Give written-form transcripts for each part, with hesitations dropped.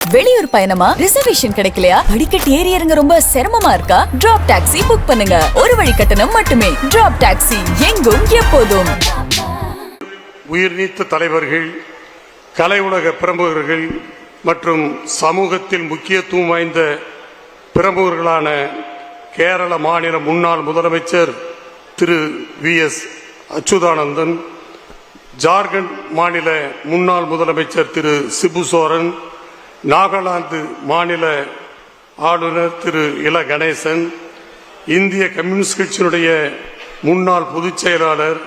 வெளியூர் பயணமா? ரிசர்வேஷன் கிடைக்கலையா? படிக்கட்டு ஏறி இறங்க ரொம்ப சிரமமா இருக்கா? டிராப் டாக்ஸி புக் பண்ணுங்க. ஒரு வழி கட்டணம் மட்டுமே. டிராப் டாக்ஸி, எங்கும் எப்போதும். உயிர் நீத்த தலைவர்கள், கலை உலக பிரமுகர்கள் மற்றும் சமூகத்தில் முக்கியத்துவம் வாய்ந்த பிரமுகர்களான கேரள மாநில முன்னாள் முதலமைச்சர் திரு வி.எஸ். அச்சுதானந்தன், ஜார்க்கண்ட் மாநில முன்னாள் முதலமைச்சர் திரு சிபு சோரன், நாகாலாந்து மாநில ஆளுநர் திரு இல கணேசன், இந்திய கம்யூனிஸ்ட் கட்சியினுடைய முன்னாள் பொதுச் செயலாளர்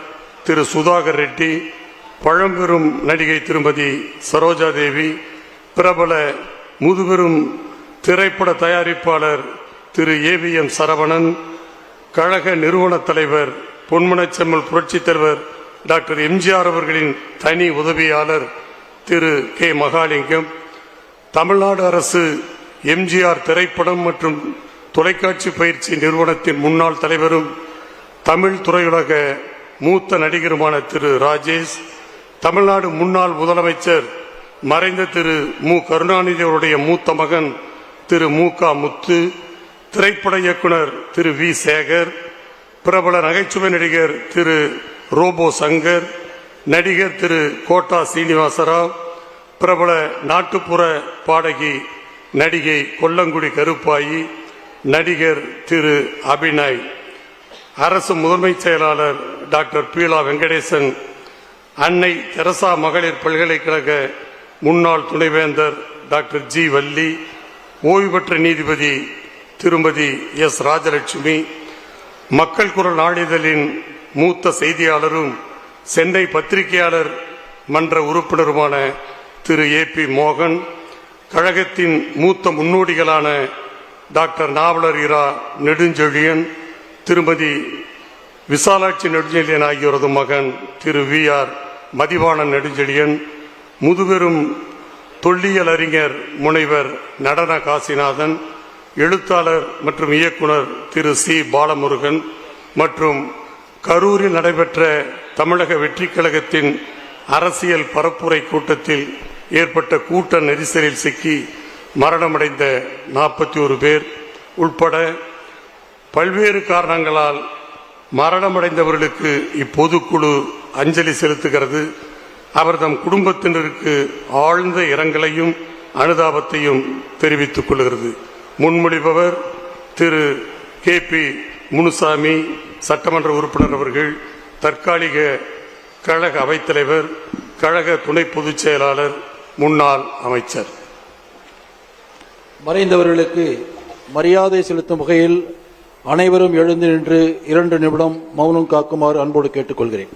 திரு சுதாகர் ரெட்டி, பழம்பெரும் நடிகை திருமதி சரோஜா தேவி, பிரபல முதுபெரும் திரைப்பட தயாரிப்பாளர் திரு ஏவிஎம் சரவணன், கழக நிறுவன தலைவர் பொன்மனச்செம்மல் புரட்சித் தலைவர் டாக்டர் எம்ஜிஆர் அவர்களின் தனி உதவியாளர் திரு கே மகாலிங்கம், தமிழ்நாடு அரசு எம்ஜிஆர் திரைப்படம் மற்றும் தொலைக்காட்சி பயிற்சி நிறுவனத்தின் முன்னாள் தலைவரும் தமிழ் துறையுலக மூத்த நடிகருமான திரு ராஜேஷ், தமிழ்நாடு முன்னாள் முதலமைச்சர் மறைந்த திரு மு கருணாநிதி அவருடைய மூத்த மகன் திரு மு க முத்து, திரைப்பட இயக்குனர் திரு வி சேகர், பிரபல நகைச்சுவை நடிகர் திரு ரோபோ சங்கர், நடிகர் திரு கோட்டா சீனிவாசராவ், பிரபல நாட்டுப்புற பாடகி நடிகை கொல்லங்குடி கருப்பாயி, நடிகர் திரு அபிநய், அரசு முதன்மை செயலாளர் டாக்டர் பீலா வெங்கடேசன், அன்னை தெரசா மகளிர் பல்கலைக்கழக முன்னாள் துணைவேந்தர் டாக்டர் ஜி வள்ளி, ஓய்வு பெற்ற நீதிபதி திருமதி எஸ் ராஜலட்சுமி, மக்கள் குரல் நாளிதழின் மூத்த செய்தியாளரும் சென்னை பத்திரிகையாளர் மன்ற உறுப்பினருமான திரு ஏ பி மோகன், கழகத்தின் மூத்த முன்னோடிகளான டாக்டர் நாவலர் இரா நெடுஞ்செழியன், திருமதி விசாலாட்சி நெடுஞ்செழியன் ஆகியோரது மகன் திரு வி ஆர் மதிவாணன் நெடுஞ்செழியன், முதுபெரும் தொல்லியல் அறிஞர் முனைவர் நடன காசிநாதன், எழுத்தாளர் மற்றும் இயக்குனர் திரு சி பாலமுருகன் மற்றும் கரூரில் நடைபெற்ற தமிழக வெற்றிக் கழகத்தின் அரசியல் பரப்புரை கூட்டத்தில் ஏற்பட்ட கூட்ட நெரிசலில் சிக்கி மரணமடைந்த 41 பேர் உட்பட பல்வேறு காரணங்களால் மரணமடைந்தவர்களுக்கு இப்பொதுக்குழு அஞ்சலி செலுத்துகிறது. அவர்தம் குடும்பத்தினருக்கு ஆழ்ந்த இரங்கலையும் அனுதாபத்தையும் தெரிவித்துக் கொள்கிறது. முன்மொழிபவர் திரு கே பி முனுசாமி சட்டமன்ற உறுப்பினர் அவர்கள், தற்காலிக கழக அவைத்தலைவர், கழக துணை பொதுச் செயலாளர், முன்னாள் அமைச்சர். மறைந்தவர்களுக்கு மரியாதை செலுத்தும் வகையில் அனைவரும் எழுந்து நின்று 2 நிமிடம் மௌனம் காக்குமாறு அன்போடு கேட்டுக்கொள்கிறேன்.